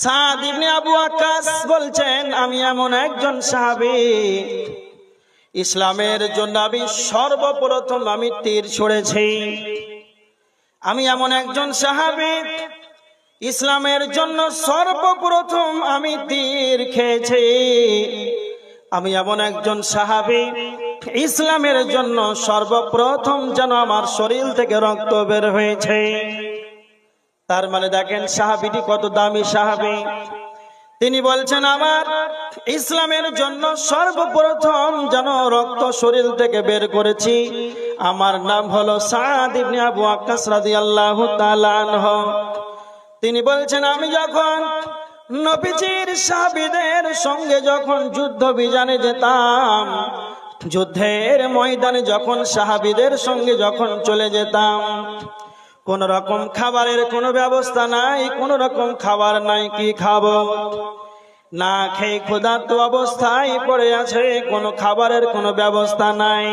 সাদ ইবনে আবু ওয়াক্কাস বলছেন, আমি এমন একজন সাহাবী, ইসলামের জন্য আমি সর্বপ্রথম আমি তীর ছুঁড়েছি। আমি এমন একজন সাহাবী, ইসলামের জন্য সর্বপ্রথম আমি তীর খেয়েছি। আমি এমন একজন সাহাবী, ইসলামের জন্য সর্বপ্রথম যেন আমার শরীর থেকে রক্ত বের হয়েছে। তার মানে দেখেন সাহাবীটি কত দামি সাহাবী। তিনি বলছেন, আমার ইসলামের জন্য সর্বপ্রথম যেন রক্ত শরীর থেকে বের করেছি। আমার নাম হলো সাদ ইবনে আবু ওয়াক্কাস রাদিয়াল্লাহু তাআলা আনহু। তিনি বলছেন, আমি যখন নবীজির সাহাবীদের সঙ্গে যখন যুদ্ধ বিজানে যেতাম, যুদ্ধের ময়দানে যখন সাহাবীদের সঙ্গে যখন চলে যেতাম, কোন রকম খাবারের কোনো ব্যবস্থা নাই, কোন রকম খাবার নাই, কি খাবো? না খেয়ে ক্ষুধার্ত অবস্থায় পড়ে আছে, কোনো খাবারের কোনো ব্যবস্থা নাই।